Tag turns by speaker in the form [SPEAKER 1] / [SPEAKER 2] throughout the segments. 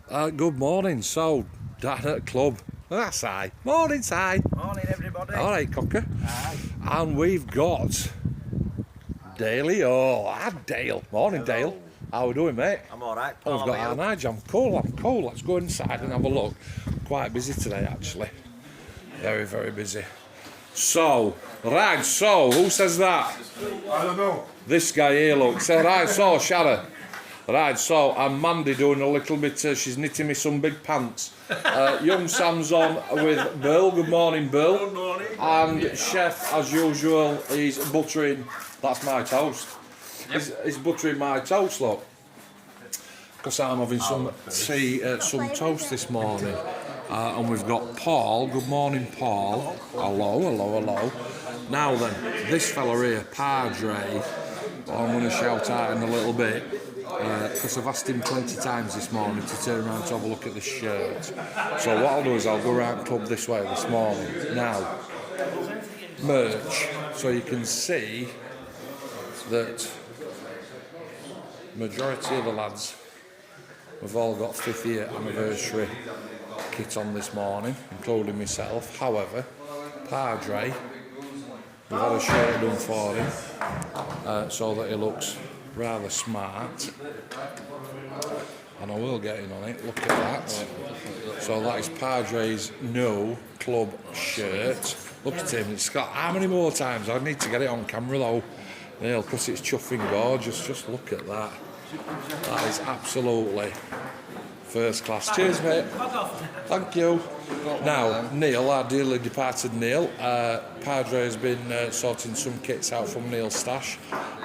[SPEAKER 1] Good morning. So, down at club. That's Si. Morning, Si.
[SPEAKER 2] Morning, everybody.
[SPEAKER 1] All right, Cocker.
[SPEAKER 2] Aye.
[SPEAKER 1] And we've got Daley. Oh, Dale. Morning,
[SPEAKER 2] Hello.
[SPEAKER 1] Dale. How we doing, mate?
[SPEAKER 2] I'm all right.
[SPEAKER 1] Oh, we've got our Nige. I'm cool. Let's go inside and have a look. Quite busy today, actually. Very, very busy. So, right, so, who says that?
[SPEAKER 3] I don't know.
[SPEAKER 1] This guy here, look. Say, right, so, Sharon. Right, so, I'm Mandy doing a little bit, she's knitting me some big pants. Young Sam's on with Bill. Good morning, Bill.
[SPEAKER 3] Good morning.
[SPEAKER 1] And Chef, as usual, he's buttering, that's my toast. He's buttering my toast, look. Because I'm having some tea, some toast this morning. And we've got Paul. Good morning, Paul. Hello. Now then, this fella here, Padre, I'm going to shout out in a little bit, because I've asked him 20 times this morning to turn around to have a look at the shirt. So what I'll do is I'll go around club this way this morning. Now, merch, so you can see that majority of the lads, we've all got 5th year anniversary kit on this morning, including myself. However, Padre, we've had a shirt done for him so that he looks rather smart, and I will get in on it. Look at that. So that is Padre's new club shirt. Look at him. It's got how many more times? I need to get it on camera though, Neil, because it's chuffing gorgeous. Just look at that. That is absolutely first class. Cheers, mate. Thank you. Now, Neil, our dearly departed Neil, Padre has been sorting some kits out from Neil's stash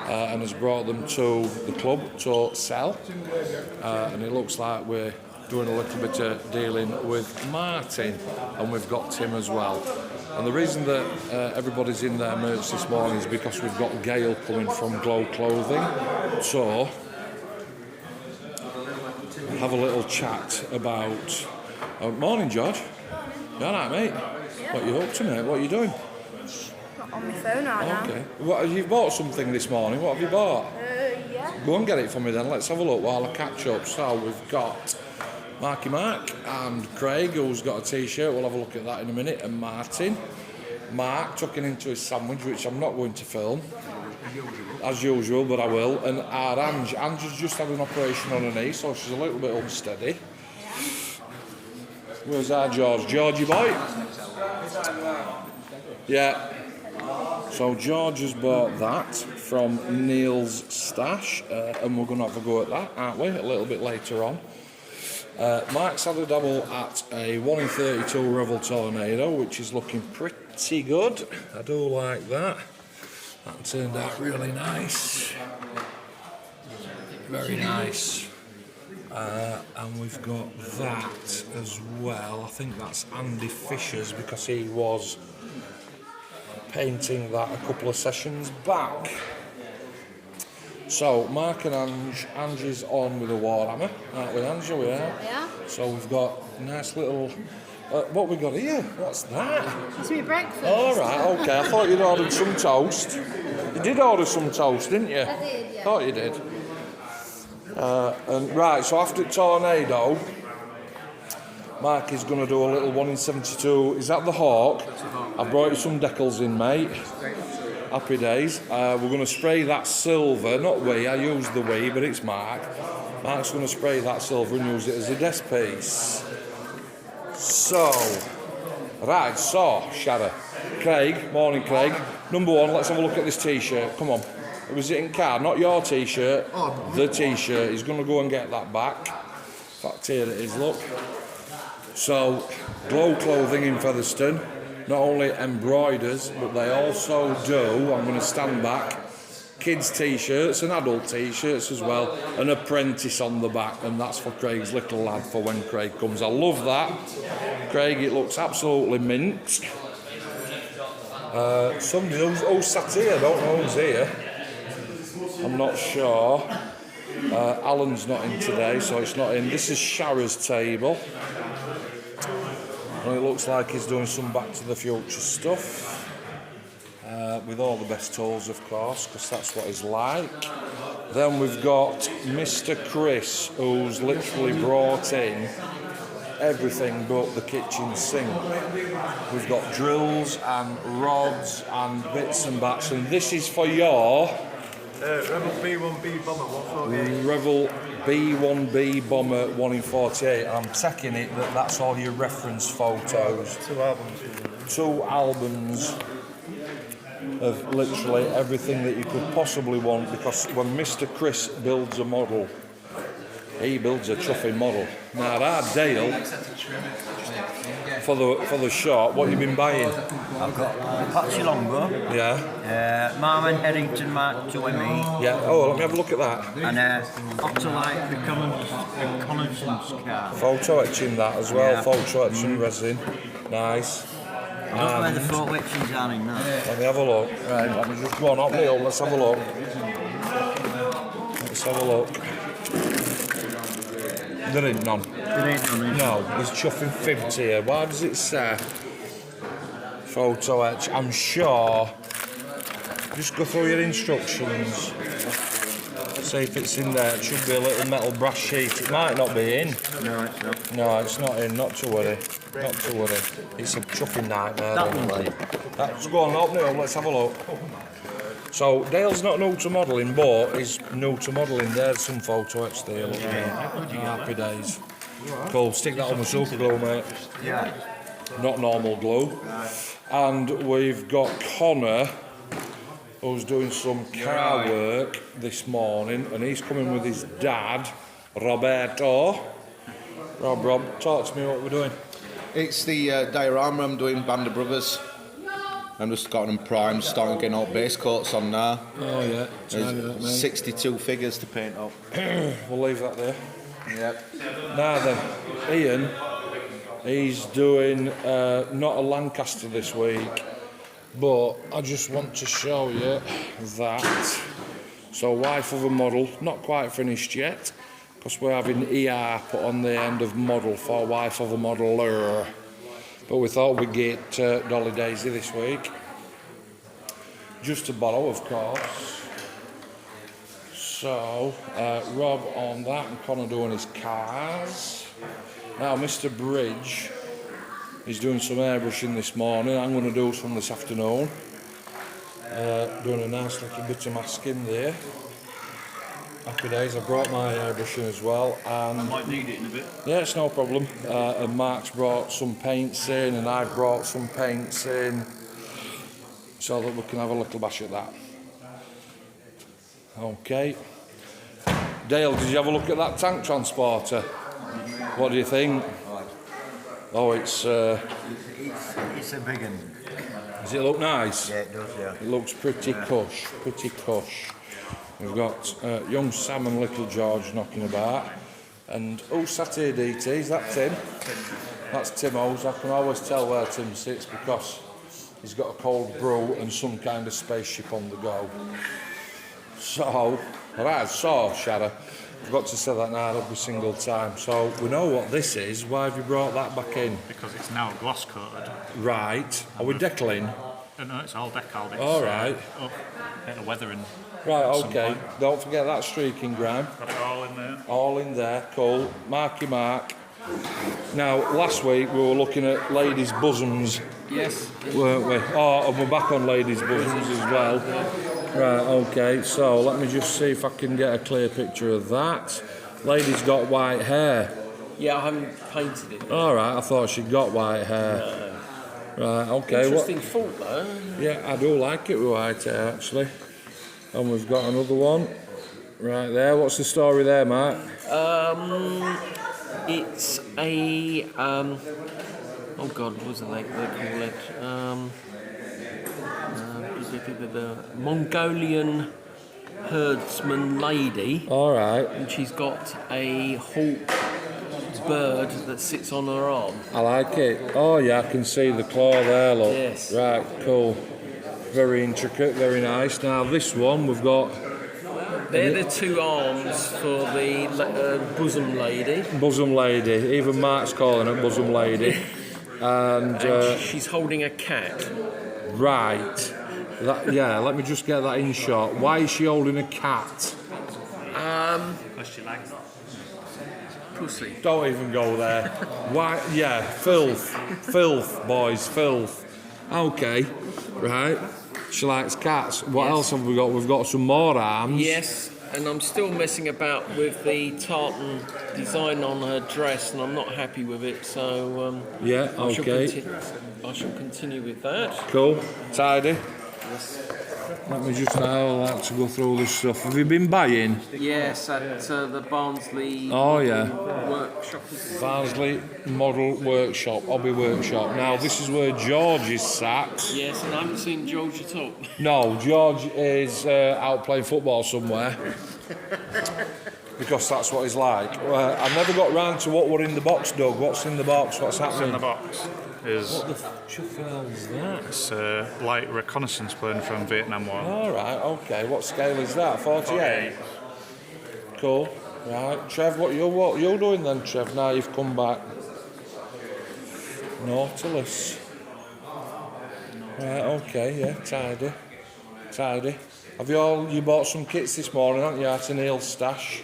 [SPEAKER 1] and has brought them to the club to sell. And it looks like we're doing a little bit of dealing with Martin, and we've got Tim as well. And the reason that everybody's in their merch this morning is because we've got Gail coming from Glow Clothing. So, have a little chat about... morning, George. You alright, mate?
[SPEAKER 4] Yeah.
[SPEAKER 1] What are you up to, mate? What are you doing?
[SPEAKER 4] Not on my phone right now.
[SPEAKER 1] Okay. What, you bought something this morning. What have you bought?
[SPEAKER 4] Yeah.
[SPEAKER 1] Go and get it for me then. Let's have a look while I catch up. So we've got Marky Mark and Craig, who's got a t-shirt. We'll have a look at that in a minute. And Martin. Mark tucking into his sandwich, which I'm not going to film, as usual, but I will. And our Ange has just had an operation on her knee, so she's a little bit unsteady. Where's our George? Georgie boy? Yeah. So George has bought that from Neil's stash, and we're going to have a go at that, aren't we? A little bit later on. Mark's had a double at a 1 in 32 Revel Tornado, which is looking pretty good. I do like that. That turned out really nice. Very nice. And we've got that as well. I think that's Andy Fisher's because he was painting that a couple of sessions back. So, Mark and Ange is on with a Warhammer, aren't we, Ange? We are.
[SPEAKER 4] Yeah.
[SPEAKER 1] So we've got a nice little... what we got here? What's that?
[SPEAKER 4] It's my breakfast.
[SPEAKER 1] All right, okay. I thought you'd ordered some toast. You did order some toast, didn't you?
[SPEAKER 4] I did, yeah.
[SPEAKER 1] Thought you did. And right, so after Tornado, Mark is going to do a little 1 in 72. Is that the Hawk? I brought you some decals in, mate. Happy days. We're going to spray that silver. Not we, I use the we, but it's Mark. Mark's going to spray that silver and use it as a desk piece. So, right, so, Shadow. Craig, morning, Craig. Number one, let's have a look at this t-shirt. Come on. Was it in car? Not your t-shirt. The t-shirt. He's going to go and get that back. In fact, here it is, look. So, Glow Clothing in Featherstone not only embroiders, but they also do, I'm going to stand back, kids t-shirts and adult t-shirts as well, an apprentice on the back, and that's for Craig's little lad for when Craig comes. I love that. Craig, it looks absolutely mint. Somebody who's sat here, I don't know who's here. I'm not sure. Alan's not in today, so it's not in. This is Shara's table. And it looks like he's doing some Back to the Future stuff. With all the best tools, of course, because that's what he's like. Then we've got Mr. Chris, who's literally brought in everything but the kitchen sink. We've got drills and rods and bits and bats, and this is for your
[SPEAKER 2] Rebel B1B Bomber 148.
[SPEAKER 1] Revel B1B Bomber 1 in 48. I'm taking it that that's all your reference photos.
[SPEAKER 2] 2 albums.
[SPEAKER 1] 2 albums of literally everything that you could possibly want, because when Mr. Chris builds a model, he builds a chuffing model. Now that Dale, for the shot, what you been buying?
[SPEAKER 3] I've got Apache Longbow,
[SPEAKER 1] Yeah,
[SPEAKER 3] Marmon Eddington Mark 2ME,
[SPEAKER 1] yeah. Oh, let me have a look at that.
[SPEAKER 3] and Octolite reconnaissance car.
[SPEAKER 1] Photo etching that as well.
[SPEAKER 3] Yeah.
[SPEAKER 1] Photo etching resin. Nice.
[SPEAKER 3] I don't know where the photo etchings are in that.
[SPEAKER 1] Let me have a look. Right, let me just go on up Neil. Let's have a look. Let's have a look. There ain't none.
[SPEAKER 3] There ain't none in.
[SPEAKER 1] No, there's chuffing 50 here. Why does it say photo etch? I'm sure. Just go through your instructions. See if it's in there. It should be a little metal brass sheet. It might not be in.
[SPEAKER 3] No, it's not.
[SPEAKER 1] No, it's not in. Not to worry. Not to worry. It's a chuffing nightmare.
[SPEAKER 3] That
[SPEAKER 1] don't
[SPEAKER 3] one's
[SPEAKER 1] it?
[SPEAKER 3] in.
[SPEAKER 1] Let's go on up now. Let's have a look. So Dale's not new to modelling, but he's new to modelling. There's some photo etch there. Look at happy days. Cool. Stick that on the super glue, mate.
[SPEAKER 3] Yeah.
[SPEAKER 1] Not normal glue. And we've got Connor, who's doing some car work this morning, and he's coming with his dad, Roberto. Rob, talk to me what we're doing.
[SPEAKER 5] It's the diorama I'm doing, Band of Brothers. I'm just got them primed, starting getting all base coats on now.
[SPEAKER 1] Oh yeah,
[SPEAKER 5] There's 62 figures to paint up.
[SPEAKER 1] we'll leave that there.
[SPEAKER 5] Yep.
[SPEAKER 1] Now then, Ian, he's doing not a Lancaster this week, but I just want to show you that. So wife of a model, not quite finished yet, because we're having ER put on the end of model for wife of a modeler. But we thought we'd get Dolly Daisy this week. Just to borrow, of course. So, Rob on that and Connor doing his cars. Now, Mr. Bridge is doing some airbrushing this morning. I'm going to do some this afternoon. Doing a nice little bit of masking there. Happy days. I brought my airbrushing as well, and
[SPEAKER 3] I might need it in a bit.
[SPEAKER 1] yeah, it's no problem. And Mark's brought some paints in, and I've brought some paints in, so that we can have a little bash at that. Okay. Dale, did you have a look at that tank transporter? What do you think? Oh,
[SPEAKER 3] It's a big one.
[SPEAKER 1] does it look nice?
[SPEAKER 3] Yeah, it does, yeah.
[SPEAKER 1] It looks pretty cush, pretty cush. We've got young Sam and little George knocking about. And who sat here, DT? Is that Tim? That's Tim O's. I can always tell where Tim sits because he's got a cold brew and some kind of spaceship on the go. So, right, Shadow. I've got to say that now every single time. So, we know what this is. Why have you brought that back in?
[SPEAKER 6] Because it's now gloss coated.
[SPEAKER 1] Right. Are we decaling?
[SPEAKER 6] No, it's all decaled. It's,
[SPEAKER 1] All right.
[SPEAKER 6] Up, bit of weathering.
[SPEAKER 1] Right,
[SPEAKER 6] some
[SPEAKER 1] okay.
[SPEAKER 6] point.
[SPEAKER 1] Don't forget that streaking grime.
[SPEAKER 6] Got it all in there.
[SPEAKER 1] All in there, cool. Marky Mark. Now, last week we were looking at ladies' bosoms,
[SPEAKER 3] Yes.
[SPEAKER 1] weren't we? Oh, and we're back on ladies' bosoms as well. Right, okay, so let me just see if I can get a clear picture of that. Lady's got white hair.
[SPEAKER 7] Yeah, I haven't painted it.
[SPEAKER 1] All right, I thought she'd got white hair. Right, okay.
[SPEAKER 7] Interesting thought though.
[SPEAKER 1] Yeah, I do like it with white hair, actually. And we've got another one right there. What's the story there, Mark?
[SPEAKER 7] It's a oh god, what was the name they call it? The Mongolian herdsman lady,
[SPEAKER 1] All right,
[SPEAKER 7] and she's got a hawk bird that sits on her arm.
[SPEAKER 1] I like it. Oh yeah, I can see the claw there, look.
[SPEAKER 7] Yes.
[SPEAKER 1] Right, cool. Very intricate, very nice. Now this one we've got
[SPEAKER 7] They're the two arms for the bosom lady.
[SPEAKER 1] bosom lady. Even Mark's calling it bosom lady. And
[SPEAKER 7] And she's holding a cat.
[SPEAKER 1] right, that, yeah. Let me just get that in shot. Why is she holding a cat?
[SPEAKER 6] Unless you like that.
[SPEAKER 7] Pussy.
[SPEAKER 1] Don't even go there. Why? Yeah, filth, boys, filth. Okay, right. She likes cats. What else have we got? We've got some more arms.
[SPEAKER 7] Yes, and I'm still messing about with the tartan design on her dress, and I'm not happy with it. So
[SPEAKER 1] Yeah. Okay.
[SPEAKER 7] I shall continue with that.
[SPEAKER 1] Cool. Tidy. Let me just now like to go through all this stuff. Have you been buying?
[SPEAKER 7] Yes, at the Barnsley
[SPEAKER 1] Oh yeah.
[SPEAKER 7] workshop.
[SPEAKER 1] Barnsley Model Workshop, Hobby Workshop. Now this is where George is sat.
[SPEAKER 7] Yes, and I haven't seen George at all.
[SPEAKER 1] No, George is out playing football somewhere. Because that's what he's like. I never got round to what were in the box, Doug. What's in the box? What's happening?
[SPEAKER 6] In the box is
[SPEAKER 1] What the hell's that?
[SPEAKER 6] it's a light reconnaissance plane from Vietnam War.
[SPEAKER 1] All right, okay. What scale is that? 48. Cool. Right, Trev. What you doing then, Trev? Now you've come back. Nautilus. Right. Okay. Yeah. Tidy. Tidy. Have you bought some kits this morning, haven't you? At Neil's stash.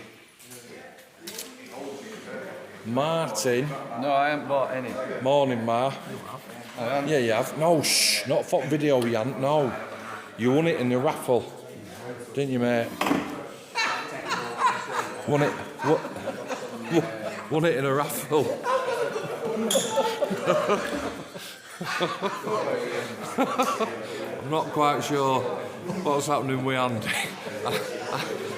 [SPEAKER 1] Martin.
[SPEAKER 3] No, I haven't bought any.
[SPEAKER 1] Morning, Ma. Yeah, you have. No, shh. Not for video, you haven't. No. You won it in the raffle, didn't you, mate? Won it. Won it in a raffle. I'm not quite sure what's happening with Andy.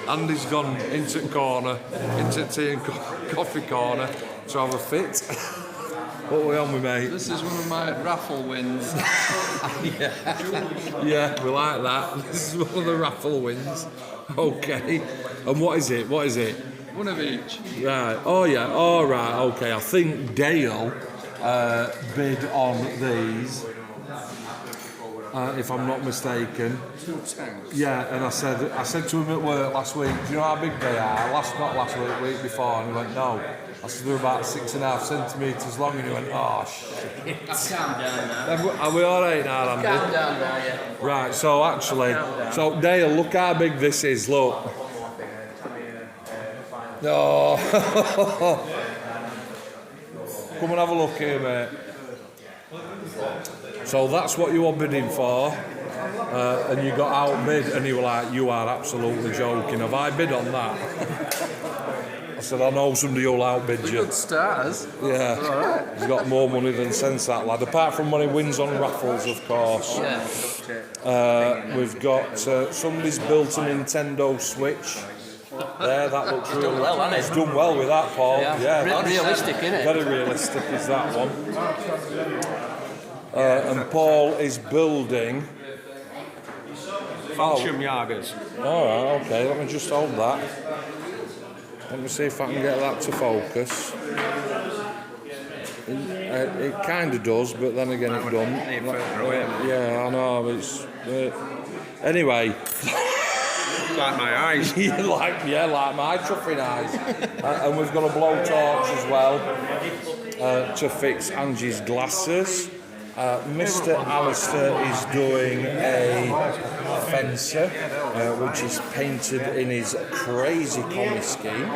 [SPEAKER 1] Andy's gone into the corner, into tea and coffee corner to have a fit. What are we on with, mate?
[SPEAKER 3] This is one of my raffle wins.
[SPEAKER 1] Yeah, we like that. This is one of the raffle wins. Okay. And what is it? What is it?
[SPEAKER 3] One of each.
[SPEAKER 1] Right. Oh, yeah. All right. Okay. I think Dale bid on these, if I'm not mistaken. Yeah, and I said to him at work last week, do you know how big they are? Not last week, week before, and he went, no. I said they're about 6.5 centimetres long, and he went, oh shit.
[SPEAKER 7] Calm down now.
[SPEAKER 1] Are we all right now, Andy?
[SPEAKER 7] Calm down now, yeah.
[SPEAKER 1] Right. So actually, so Dale, look how big this is. Look. No. Come and have a look here, mate. So that's what you were bidding for, and you got outbid, and you were like, you are absolutely joking. Have I bid on that? I said, I know somebody who'll outbid you.
[SPEAKER 3] Good stars.
[SPEAKER 1] Yeah, he's got more money than sense, that lad. Apart from when he wins on raffles, of course.
[SPEAKER 3] Yeah.
[SPEAKER 1] We've got somebody's built a Nintendo Switch. There, that looks really
[SPEAKER 7] done well, hasn't it?
[SPEAKER 1] He's done well with that, Paul. Yeah,
[SPEAKER 7] Realistic, innit?
[SPEAKER 1] very realistic is that one. And Paul is building.
[SPEAKER 2] Falchium Jagers.
[SPEAKER 1] All right, okay. Let me just hold that. Let me see if I can get that to focus. It kind of does, but then again it doesn't. Yeah, I know. It's anyway.
[SPEAKER 2] Like my eyes.
[SPEAKER 1] like my truffing eyes. And we've got a blowtorch as well to fix Angie's glasses. Mr. Alistair is doing a fencer, which is painted in his crazy commie scheme.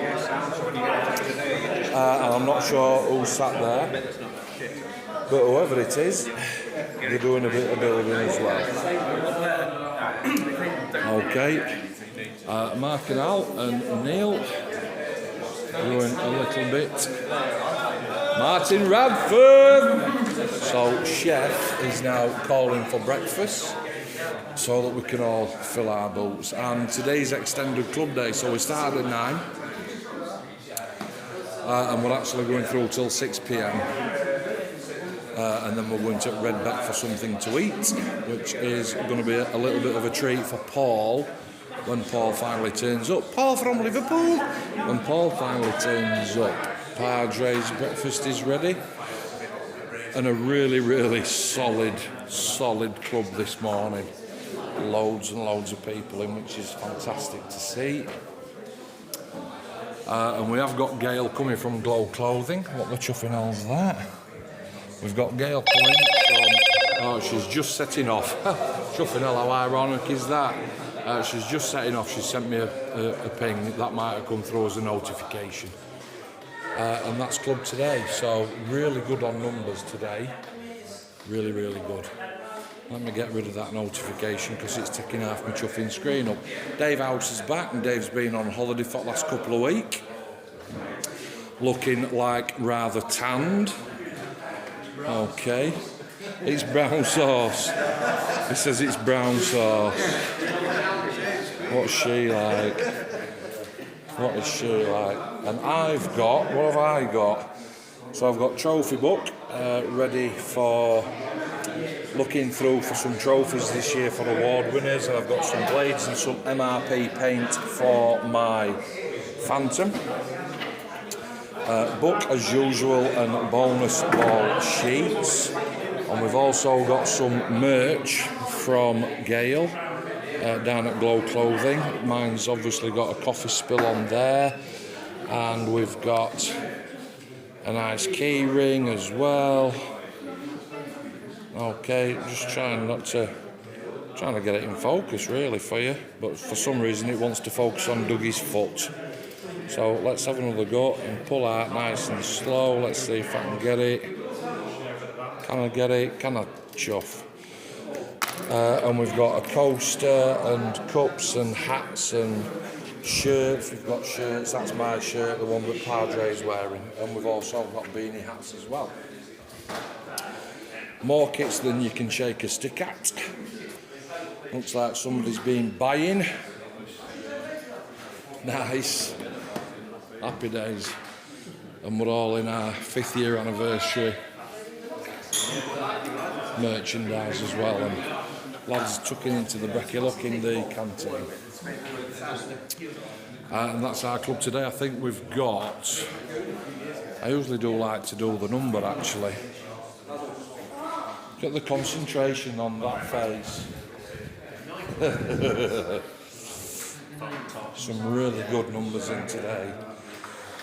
[SPEAKER 1] And I'm not sure who sat there, but whoever it is, they're doing a bit of building as well. Okay. Mark and Al and Neil doing a little bit. Martin Radford! So Chef is now calling for breakfast so that we can all fill our boots. And today's extended club day, so we started at 9 and we're actually going through till 6 p.m. And then we're going to Redbeck for something to eat, which is going to be a little bit of a treat for Paul when Paul finally turns up. Paul from Liverpool! When Paul finally turns up, Padre's breakfast is ready. And a really, really solid club this morning. Loads and loads of people in, which is fantastic to see. And we have got Gail coming from Glow Clothing. What the chuffing hell's that? We've got Gail coming from... Oh, she's just setting off. Chuffing hell, how ironic is that? She's just setting off. She sent me a ping that might have come through as a notification. And that's Club Today. So really good on numbers today. Really, really good. Let me get rid of that notification because it's taking half my chuffing screen up. Dave House is back, and Dave's been on holiday for the last couple of weeks. Looking like rather tanned. Okay. It's brown sauce. He says it's brown sauce. What's she like? What is she like? And I've got, what have I got? So I've got trophy book ready for looking through for some trophies this year for award winners, and I've got some blades and some MRP paint for my Phantom. Book as usual and bonus ball sheets, and we've also got some merch from Gail down at Glow Clothing. Mine's obviously got a coffee spill on there, and we've got a nice key ring as well. Okay, just trying to get it in focus really for you, but for some reason it wants to focus on Dougie's foot. So let's have another go and pull out nice and slow. Let's see if I can get it. Can I get it? Can I chuff? And we've got a coaster and cups and hats and shirts. We've got shirts. That's my shirt, the one that Padre is wearing. And we've also got beanie hats as well. More kits than you can shake a stick at. Looks like somebody's been buying. Nice. Happy days. And we're all in our 5th year anniversary merchandise as well. And lads tucking into the brekkie look in the canteen. And that's our club today. I think we've got... I usually do like to do the number actually. Get the concentration on that face. Some really good numbers in today.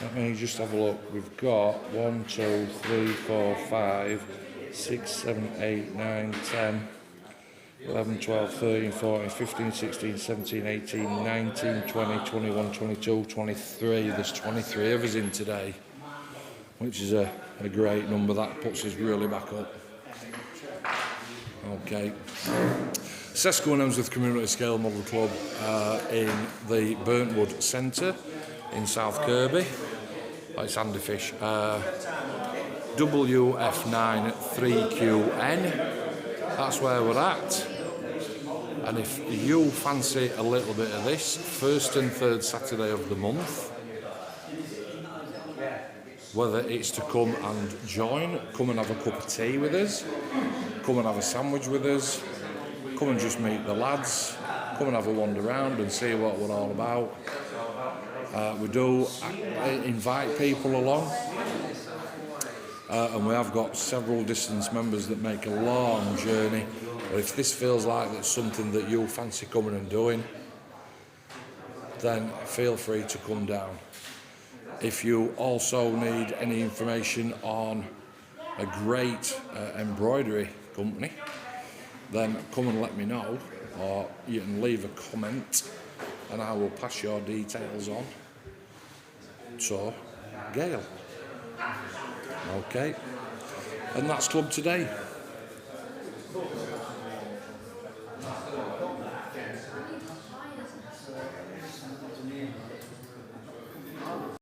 [SPEAKER 1] Let me just have a look. We've got 1, 2, 3, 4, 5, 6, 7, 8, 9, 10, 11, 12, 13, 14, 15, 16, 17, 18, 19, 20, 21, 22, 23. There's 23 of us in today, which is a great number. That puts us really back up. Okay. Sesco and Emsworth Community Scale Model Club in the Burntwood Centre in South Kirby. It's Andy Fish. WF9 3QN. That's where we're at. And if you fancy a little bit of this, 1st and 3rd Saturday of the month, whether it's to come and join, come and have a cup of tea with us, come and have a sandwich with us, come and just meet the lads, come and have a wander around and see what we're all about. We do invite people along, and we have got several distance members that make a long journey. But if this feels like it's something that you fancy coming and doing, then feel free to come down. If you also need any information on a great embroidery company, then come and let me know, or you can leave a comment and I will pass your details on to Gail. Okay, and that's Club Today.